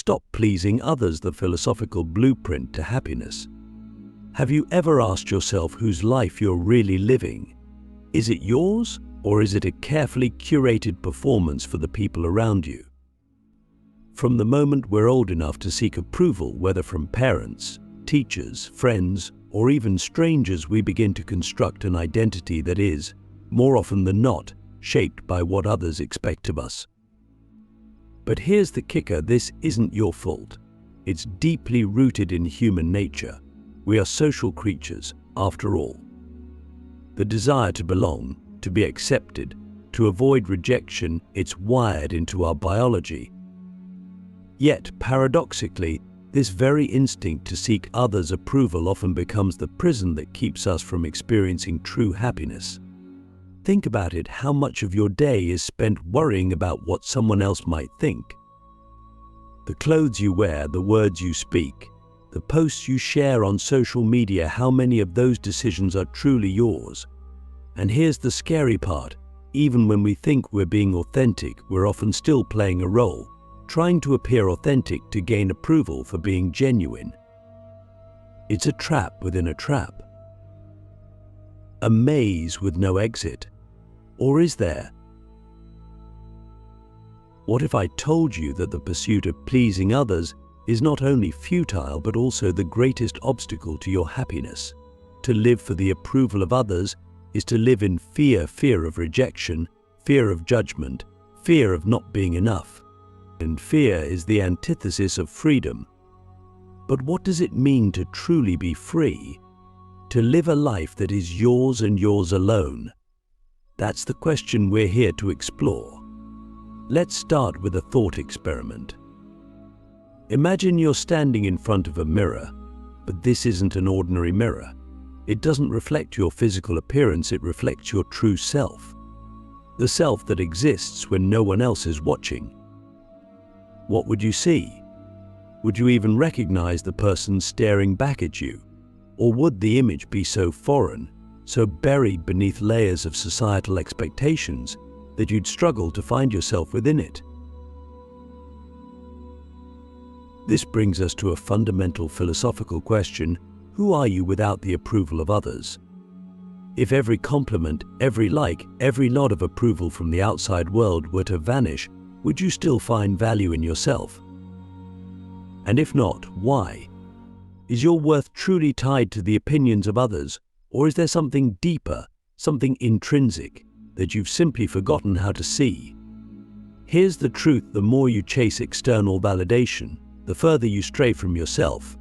Stop Pleasing Others, the philosophical blueprint to happiness. Have you ever asked yourself whose life you're really living? Is it yours, or is it a carefully curated performance for the people around you? From the moment we're old enough to seek approval, whether from parents, teachers, friends, or even strangers, we begin to construct an identity that is, more often than not, shaped by what others expect of us. But here's the kicker: this isn't your fault. It's deeply rooted in human nature. We are social creatures, after all. The desire to belong, to be accepted, to avoid rejection, it's wired into our biology. Yet, paradoxically, this very instinct to seek others' approval often becomes the prison that keeps us from experiencing true happiness. Think about it: how much of your day is spent worrying about what someone else might think? The clothes you wear, the words you speak, the posts you share on social media, how many of those decisions are truly yours? And here's the scary part: even when we think we're being authentic, we're often still playing a role, trying to appear authentic to gain approval for being genuine. It's a trap within a trap. A maze with no exit. Or is there? What if I told you that the pursuit of pleasing others is not only futile but also the greatest obstacle to your happiness? To live for the approval of others is to live in fear of rejection, fear of judgment, fear of not being enough. And fear is the antithesis of freedom. But what does it mean to truly be free? To live a life that is yours and yours alone? That's the question we're here to explore. Let's start with a thought experiment. Imagine you're standing in front of a mirror, but this isn't an ordinary mirror. It doesn't reflect your physical appearance, it reflects your true self. The self that exists when no one else is watching. What would you see? Would you even recognize the person staring back at you? Or would the image be so foreign, so buried beneath layers of societal expectations, that you'd struggle to find yourself within it? This brings us to a fundamental philosophical question: who are you without the approval of others? If every compliment, every like, every nod of approval from the outside world were to vanish, would you still find value in yourself? And if not, why? Is your worth truly tied to the opinions of others, or is there something deeper, something intrinsic, that you've simply forgotten how to see? Here's the truth: the more you chase external validation, the further you stray from yourself.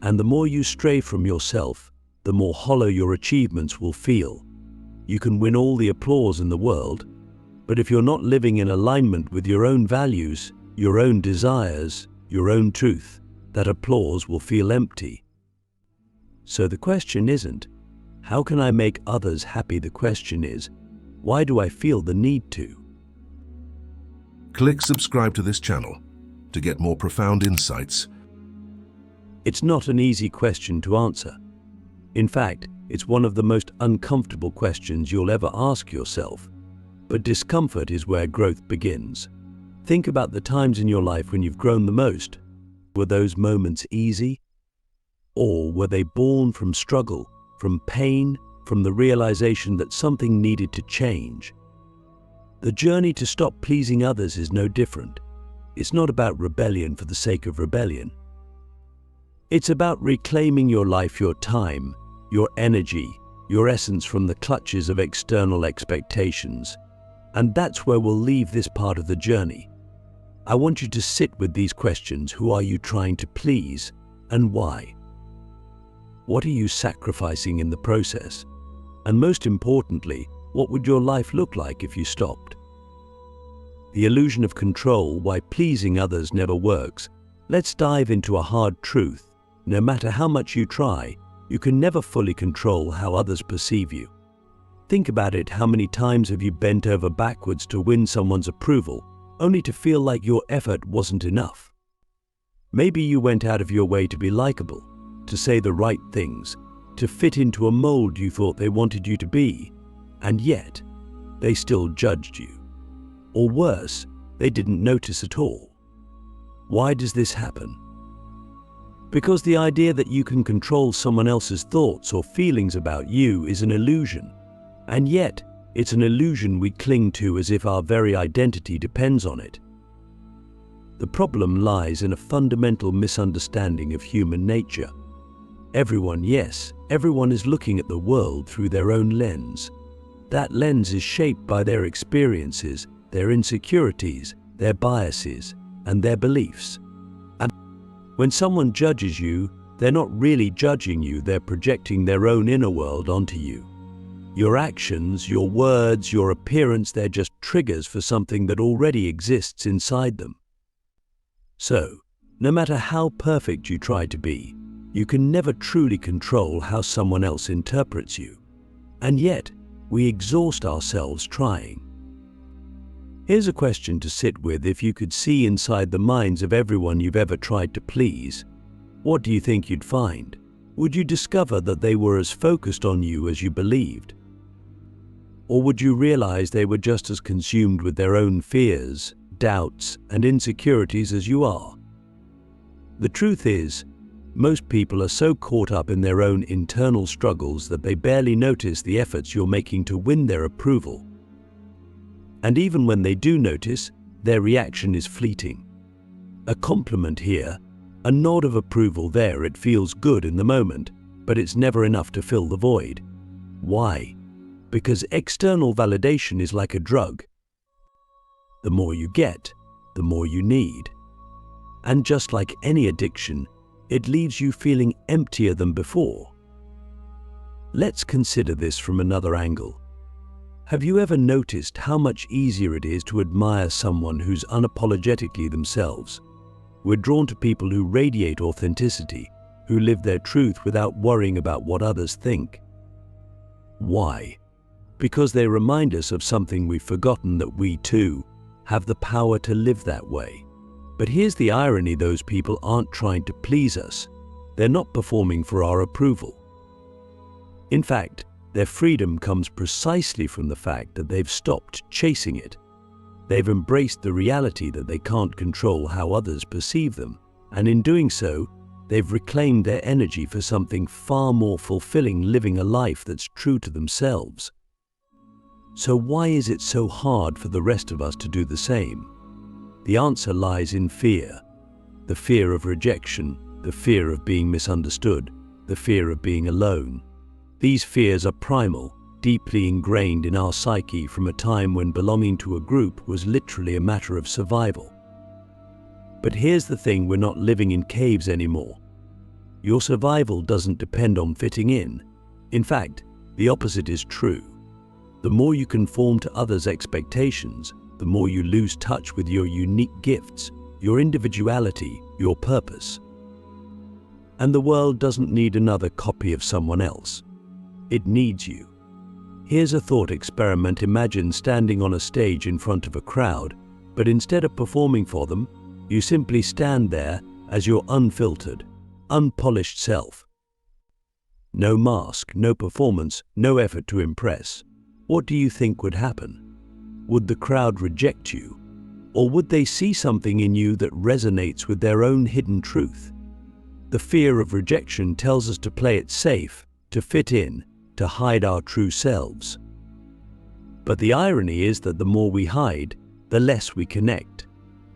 And the more you stray from yourself, the more hollow your achievements will feel. You can win all the applause in the world, but if you're not living in alignment with your own values, your own desires, your own truth, that applause will feel empty. So the question isn't, how can I make others happy? The question is, why do I feel the need to? Click subscribe to this channel to get more profound insights. It's not an easy question to answer. In fact, it's one of the most uncomfortable questions you'll ever ask yourself. But discomfort is where growth begins. Think about the times in your life when you've grown the most. Were those moments easy? Or were they born from struggle, from pain, from the realization that something needed to change? The journey to stop pleasing others is no different. It's not about rebellion for the sake of rebellion. It's about reclaiming your life, your time, your energy, your essence from the clutches of external expectations. And that's where we'll leave this part of the journey. I want you to sit with these questions: who are you trying to please, and why? What are you sacrificing in the process? And most importantly, what would your life look like if you stopped? The illusion of control, why pleasing others never works. Let's dive into a hard truth. No matter how much you try, you can never fully control how others perceive you. Think about it: how many times have you bent over backwards to win someone's approval, only to feel like your effort wasn't enough? Maybe you went out of your way to be likable, to say the right things, to fit into a mold you thought they wanted you to be, and yet they still judged you. Or worse, they didn't notice at all. Why does this happen? Because the idea that you can control someone else's thoughts or feelings about you is an illusion, and yet it's an illusion we cling to as if our very identity depends on it. The problem lies in a fundamental misunderstanding of human nature. Everyone, yes, everyone is looking at the world through their own lens. That lens is shaped by their experiences, their insecurities, their biases, and their beliefs. And when someone judges you, they're not really judging you, they're projecting their own inner world onto you. Your actions, your words, your appearance, they're just triggers for something that already exists inside them. So, no matter how perfect you try to be, you can never truly control how someone else interprets you. And yet, we exhaust ourselves trying. Here's a question to sit with. If you could see inside the minds of everyone you've ever tried to please, what do you think you'd find? Would you discover that they were as focused on you as you believed? Or would you realize they were just as consumed with their own fears, doubts, and insecurities as you are? The truth is, most people are so caught up in their own internal struggles that they barely notice the efforts you're making to win their approval. And even when they do notice, their reaction is fleeting. A compliment here, a nod of approval there, it feels good in the moment, but it's never enough to fill the void. Why? Because external validation is like a drug. The more you get, the more you need. And just like any addiction, it leaves you feeling emptier than before. Let's consider this from another angle. Have you ever noticed how much easier it is to admire someone who's unapologetically themselves? We're drawn to people who radiate authenticity, who live their truth without worrying about what others think. Why? Because they remind us of something we've forgotten, that we too have the power to live that way. But here's the irony: those people aren't trying to please us. They're not performing for our approval. In fact, their freedom comes precisely from the fact that they've stopped chasing it. They've embraced the reality that they can't control how others perceive them, and in doing so, they've reclaimed their energy for something far more fulfilling, living a life that's true to themselves. So why is it so hard for the rest of us to do the same? The answer lies in fear. The fear of rejection, the fear of being misunderstood, the fear of being alone. These fears are primal, deeply ingrained in our psyche from a time when belonging to a group was literally a matter of survival. But here's the thing: we're not living in caves anymore. Your survival doesn't depend on fitting in. In fact, the opposite is true. The more you conform to others' expectations, the more you lose touch with your unique gifts, your individuality, your purpose. And the world doesn't need another copy of someone else. It needs you. Here's a thought experiment. Imagine standing on a stage in front of a crowd, but instead of performing for them, you simply stand there as your unfiltered, unpolished self. No mask, no performance, no effort to impress. What do you think would happen? Would the crowd reject you? Or would they see something in you that resonates with their own hidden truth? The fear of rejection tells us to play it safe, to fit in, to hide our true selves. But the irony is that the more we hide, the less we connect.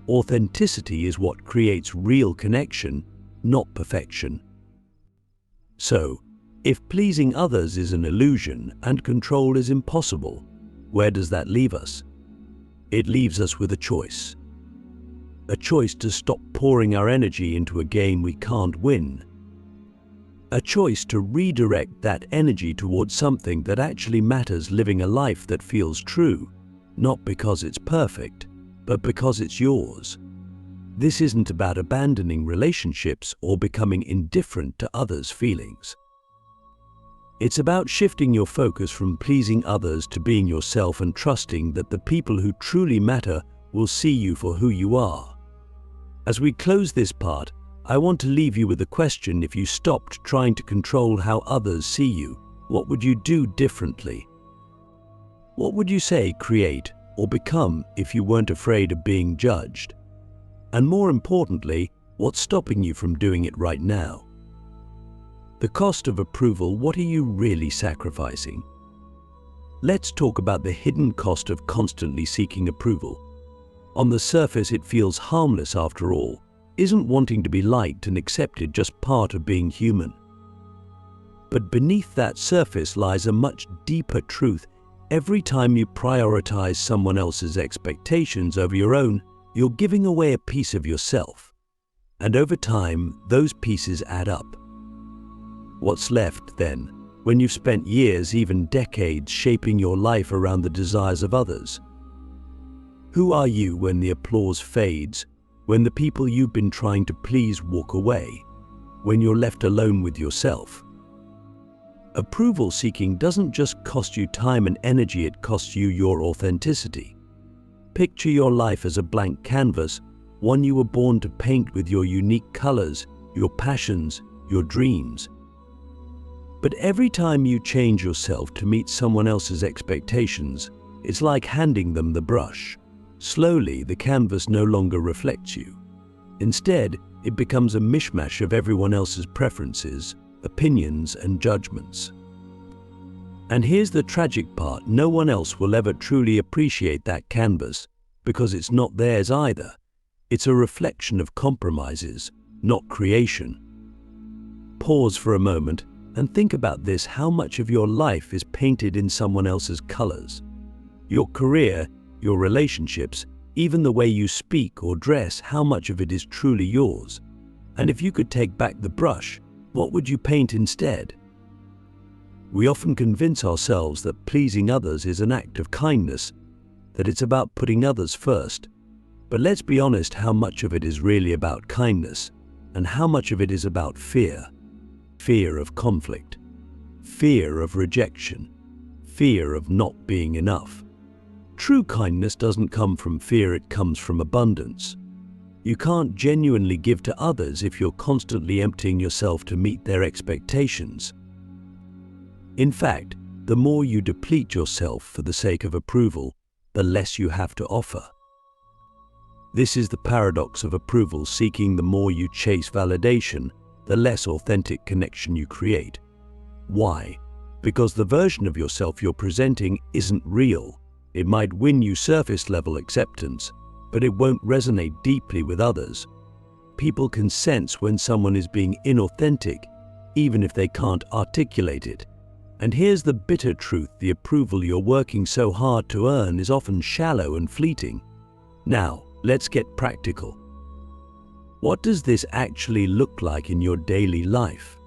Authenticity is what creates real connection, not perfection. So, if pleasing others is an illusion and control is impossible, where does that leave us? It leaves us with a choice. A choice to stop pouring our energy into a game we can't win. A choice to redirect that energy towards something that actually matters, living a life that feels true, not because it's perfect, but because it's yours. This isn't about abandoning relationships or becoming indifferent to others' feelings. It's about shifting your focus from pleasing others to being yourself and trusting that the people who truly matter will see you for who you are. As we close this part, I want to leave you with a question: if you stopped trying to control how others see you, what would you do differently? What would you say, create, or become if you weren't afraid of being judged? And more importantly, what's stopping you from doing it right now? The cost of approval, what are you really sacrificing? Let's talk about the hidden cost of constantly seeking approval. On the surface, it feels harmless after all. Isn't wanting to be liked and accepted just part of being human? But beneath that surface lies a much deeper truth. Every time you prioritize someone else's expectations over your own, you're giving away a piece of yourself. And over time, those pieces add up. What's left then, when you've spent years, even decades, shaping your life around the desires of others? Who are you when the applause fades, when the people you've been trying to please walk away, when you're left alone with yourself? Approval seeking doesn't just cost you time and energy, it costs you your authenticity. Picture your life as a blank canvas, one you were born to paint with your unique colors, your passions, your dreams. But every time you change yourself to meet someone else's expectations, it's like handing them the brush. Slowly, the canvas no longer reflects you. Instead, it becomes a mishmash of everyone else's preferences, opinions, and judgments. And here's the tragic part: no one else will ever truly appreciate that canvas, because it's not theirs either. It's a reflection of compromises, not creation. Pause for a moment and think about this: how much of your life is painted in someone else's colors? Your career, your relationships, even the way you speak or dress, how much of it is truly yours? And if you could take back the brush, what would you paint instead? We often convince ourselves that pleasing others is an act of kindness, that it's about putting others first. But let's be honest, how much of it is really about kindness, and how much of it is about fear? Fear of conflict, fear of rejection, fear of not being enough. True kindness doesn't come from fear, it comes from abundance. You can't genuinely give to others if you're constantly emptying yourself to meet their expectations. In fact, the more you deplete yourself for the sake of approval, the less you have to offer. This is the paradox of approval seeking. The more you chase validation, the less authentic connection you create. Why? Because the version of yourself you're presenting isn't real. It might win you surface-level acceptance, but it won't resonate deeply with others. People can sense when someone is being inauthentic, even if they can't articulate it. And here's the bitter truth: the approval you're working so hard to earn is often shallow and fleeting. Now, let's get practical. What does this actually look like in your daily life?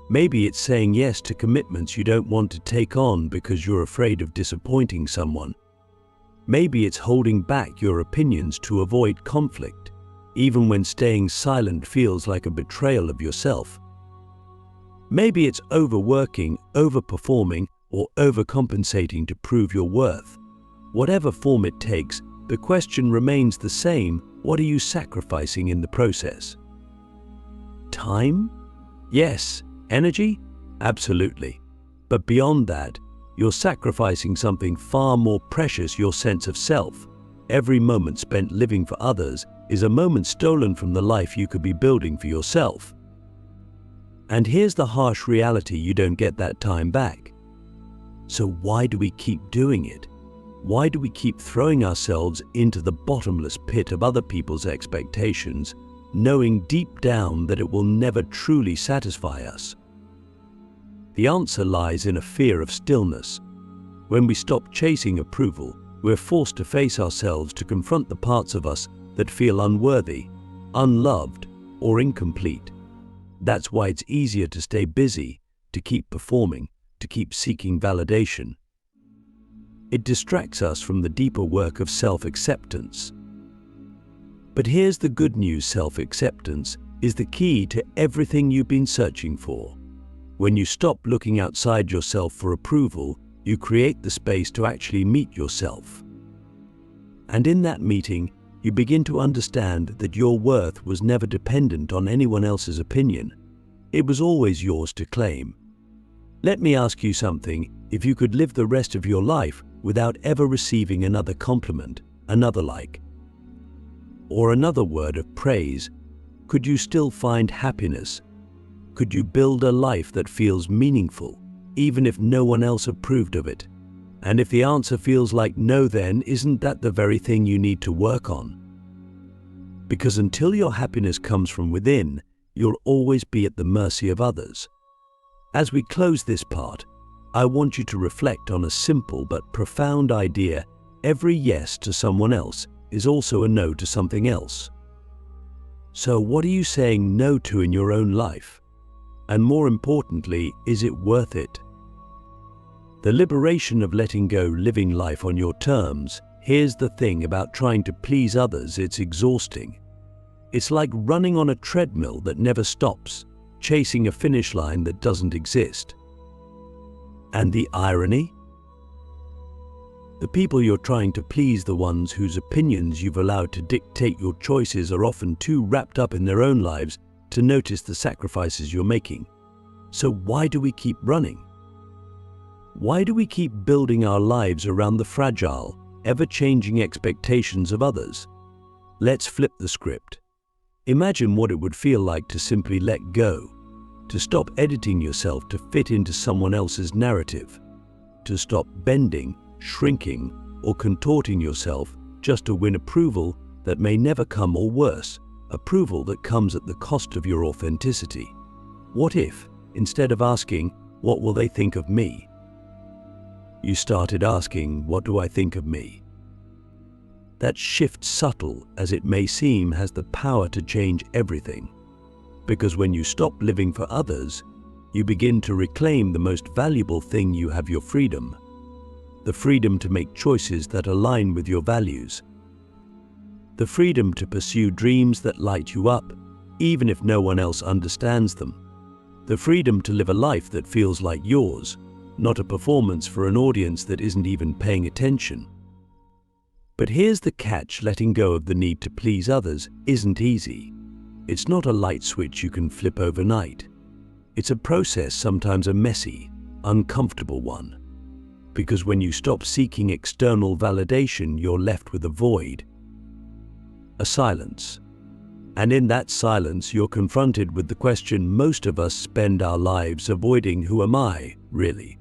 Maybe it's saying yes to commitments you don't want to take on because you're afraid of disappointing someone. Maybe it's holding back your opinions to avoid conflict, even when staying silent feels like a betrayal of yourself. Maybe it's overworking, overperforming, or overcompensating to prove your worth. Whatever form it takes, the question remains the same: what are you sacrificing in the process? Time? Yes. Energy? Absolutely. But beyond that, you're sacrificing something far more precious: your sense of self. Every moment spent living for others is a moment stolen from the life you could be building for yourself. And here's the harsh reality: you don't get that time back. So why do we keep doing it? Why do we keep throwing ourselves into the bottomless pit of other people's expectations, knowing deep down that it will never truly satisfy us? The answer lies in a fear of stillness. When we stop chasing approval, we're forced to face ourselves, to confront the parts of us that feel unworthy, unloved, or incomplete. That's why it's easier to stay busy, to keep performing, to keep seeking validation. It distracts us from the deeper work of self-acceptance. But here's the good news: self-acceptance is the key to everything you've been searching for. When you stop looking outside yourself for approval, you create the space to actually meet yourself. And in that meeting, you begin to understand that your worth was never dependent on anyone else's opinion. It was always yours to claim. Let me ask you something: if you could live the rest of your life without ever receiving another compliment, another like, Or another word of praise, could you still find happiness? Could you build a life that feels meaningful, even if no one else approved of it? And if the answer feels like no, then isn't that the very thing you need to work on? Because until your happiness comes from within, you'll always be at the mercy of others. As we close this part, I want you to reflect on a simple but profound idea. Every yes to someone else is also a no to something else. So what are you saying no to in your own life? And more importantly, is it worth it? The liberation of letting go, living life on your terms. Here's the thing about trying to please others, it's exhausting. It's like running on a treadmill that never stops, chasing a finish line that doesn't exist. And the irony? The people you're trying to please, the ones whose opinions you've allowed to dictate your choices, are often too wrapped up in their own lives to notice the sacrifices you're making. So why do we keep running? Why do we keep building our lives around the fragile, ever-changing expectations of others? Let's flip the script. Imagine what it would feel like to simply let go, to stop editing yourself to fit into someone else's narrative, to stop bending, shrinking, or contorting yourself just to win approval that may never come, or worse, approval that comes at the cost of your authenticity. What if, instead of asking, "What will they think of me?" you started asking, "What do I think of me?" That shift, subtle as it may seem, has the power to change everything. Because when you stop living for others, you begin to reclaim the most valuable thing you have: your freedom. The freedom to make choices that align with your values. The freedom to pursue dreams that light you up, even if no one else understands them. The freedom to live a life that feels like yours, not a performance for an audience that isn't even paying attention. But here's the catch: letting go of the need to please others isn't easy. It's not a light switch you can flip overnight. It's a process, sometimes a messy, uncomfortable one. Because when you stop seeking external validation, you're left with a void, a silence. And in that silence, you're confronted with the question most of us spend our lives avoiding: who am I, really?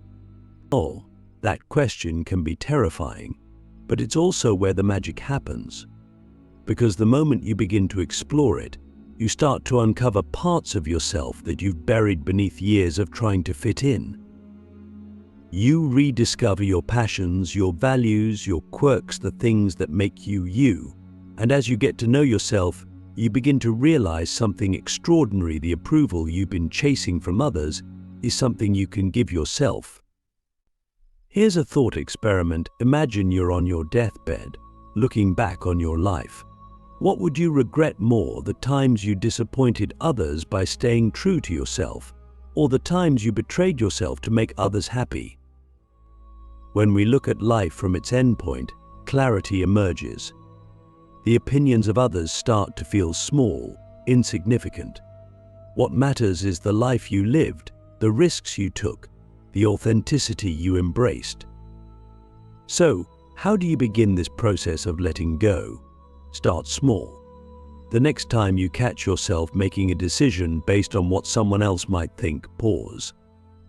Oh, that question can be terrifying, but it's also where the magic happens. Because the moment you begin to explore it, you start to uncover parts of yourself that you've buried beneath years of trying to fit in. You rediscover your passions, your values, your quirks, the things that make you you. And as you get to know yourself, you begin to realize something extraordinary: the approval you've been chasing from others is something you can give yourself. Here's a thought experiment. Imagine you're on your deathbed, looking back on your life. What would you regret more: the times you disappointed others by staying true to yourself, or the times you betrayed yourself to make others happy? When we look at life from its endpoint, clarity emerges. The opinions of others start to feel small, insignificant. What matters is the life you lived, the risks you took, the authenticity you embraced. So, how do you begin this process of letting go? Start small. The next time you catch yourself making a decision based on what someone else might think, pause.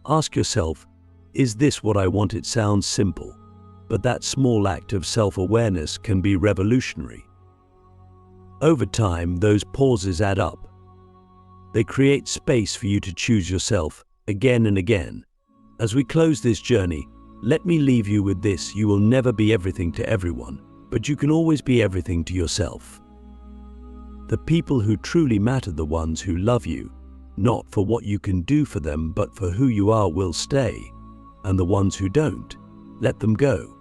Ask yourself, is this what I want? It sounds simple, but that small act of self-awareness can be revolutionary. Over time, those pauses add up. They create space for you to choose yourself again and again. As we close this journey, let me leave you with this: you will never be everything to everyone, but you can always be everything to yourself. The people who truly matter, the ones who love you, not for what you can do for them, but for who you are, will stay. And the ones who don't, let them go.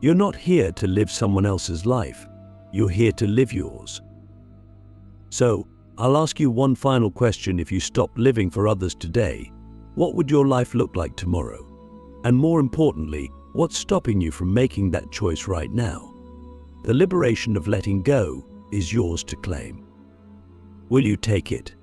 You're not here to live someone else's life. You're here to live yours. So, I'll ask you one final question. If you stop living for others today, what would your life look like tomorrow? And more importantly, what's stopping you from making that choice right now? The liberation of letting go is yours to claim. Will you take it?